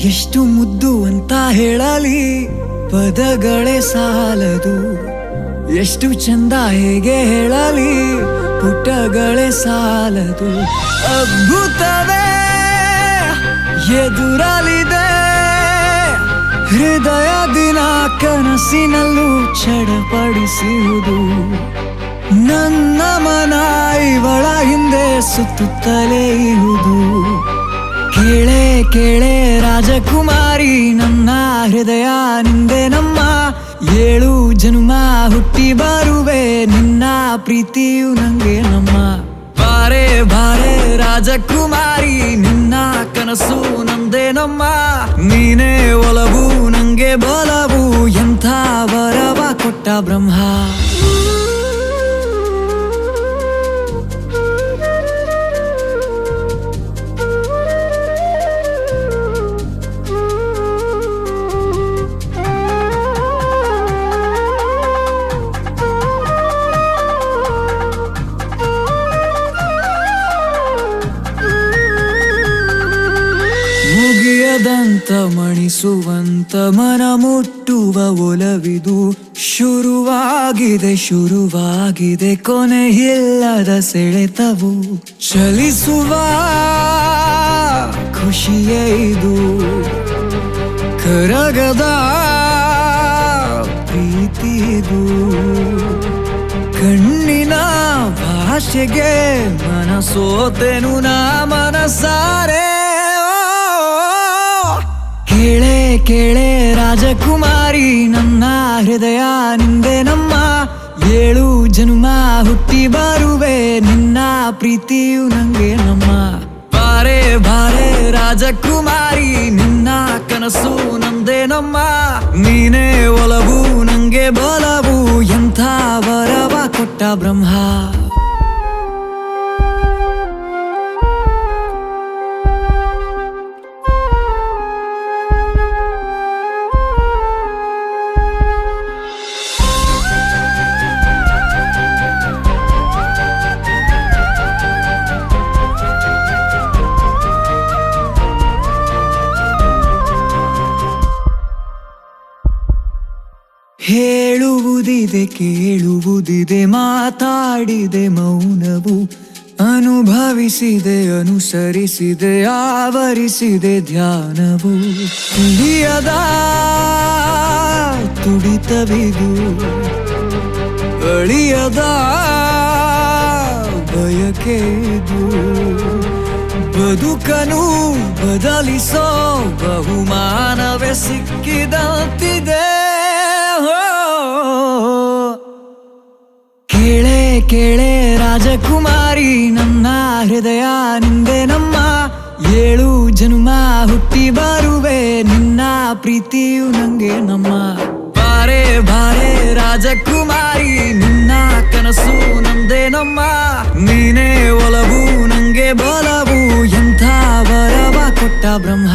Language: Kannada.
ಎಷ್ಟು ಮುದ್ದು ಅಂತ ಹೇಳಲಿ ಪದಗಳೇ ಸಾಲದು, ಎಷ್ಟು ಚಂದ ಹೇಗೆ ಹೇಳಲಿ ಪುಟಗಳೇ ಸಾಲದು. ಅದ್ಭುತವೇ ಎದುರಲಿದೆ ಹೃದಯ ದಿನ ಕನಸಿನಲ್ಲೂ ಚಡಪಡಿಸುವುದು. ನನ್ನ ಮನ ಇವಳ ಹಿಂದೆ ಸುತ್ತುತ್ತಲೇ ಇರುವುದು. ಕೇಳೆ ಕೇಳೆ ರಾಜಕುಮಾರಿ, ನನ್ನ ಹೃದಯ ನಿಂದೆ ನಮ್ಮ. 7 ಜನ್ಮ ಹುಟ್ಟಿ ಬರುವೆ, ನಿನ್ನ ಪ್ರೀತಿಯು ನಂಗೆ ನಮ್ಮ. ಬಾರೆ ಬಾರೆ ರಾಜಕುಮಾರಿ, ನಿನ್ನ ಕನಸು ನಂದೇ ನಮ್ಮ. ನೀನೇ ಒಲವು ನಂಗೆ ಬಲವು, ಎಂಥ ವರವ ಕೊಟ್ಟ ಬ್ರಹ್ಮ. ಮುಗಿಯದಂತ ಮಣಿಸುವಂತ ಮನ ಮುಟ್ಟುವ ಒಲವಿದು. ಶುರುವಾಗಿದೆ ಶುರುವಾಗಿದೆ ಕೊನೆಯಿಲ್ಲದ ಸೆಳೆತವು. ಚಲಿಸುವ ಖುಷಿಯೇ ಇದು, ಕರಗದ ಪ್ರೀತಿದು. ಕಣ್ಣಿನ ಭಾಷೆಗೆ ಮನಸೋತೆನು ನಾ ಮನಸಾರೆ. ಕೇಳೆ ಕೇಳೆ ರಾಜಕುಮಾರಿ, ನನ್ನ ಹೃದಯ ನಿಂದೆ ನಮ್ಮ. 7 ಜನ್ಮ ಹುಟ್ಟಿ ಬರುವೆ, ನಿನ್ನ ಪ್ರೀತಿಯು ನಂಗೆ ನಮ್ಮ. ಬಾರೆ ಬಾರೆ ರಾಜಕುಮಾರಿ, ನಿನ್ನ ಕನಸು ನಂದೇ ನಮ್ಮ. ನೀನೇ ಒಲವು ನಂಗೆ ಬಲವು, ಎಂಥ ವರವ ಕೊಟ್ಟ ಬ್ರಹ್ಮ. ಹೇಳುವುದಿದೆ ಕೇಳುವುದಿದೆ, ಮಾತಾಡಿದೆ ಮೌನವು. ಅನುಭವಿಸಿದೆ ಅನುಸರಿಸಿದೆ ಆವರಿಸಿದೆ ಧ್ಯಾನವು. ತಿಳಿಯದ ತುಡಿತವಿದು, ಅಳಿಯದ ಬಯಕೆದು. ಬದುಕನು ಬದಲಿಸೋ ಬಹುಮಾನವೇ ಸಿಕ್ಕಿದಂತಿದೆ. ಕೇಳೆ ಕೇಳೆ ರಾಜಕುಮಾರಿ, ನನ್ನ ಹೃದಯ ನಿಂದೆ ನಮ್ಮ. 7 ಜನ್ಮ ಹುಟ್ಟಿ ಬರುವೆ, ನಿನ್ನ ಪ್ರೀತಿಯು ನಂಗೆ ನಮ್ಮ. ಬಾರೆ ಬಾರೆ ರಾಜಕುಮಾರಿ, ನಿನ್ನ ಕನಸು ನಂದೇ ನಮ್ಮ. ನೀನೇ ಒಲವು ನಂಗೆ ಬಲವು, ಎಂಥ ವರವ ಕೊಟ್ಟ ಬ್ರಹ್ಮ.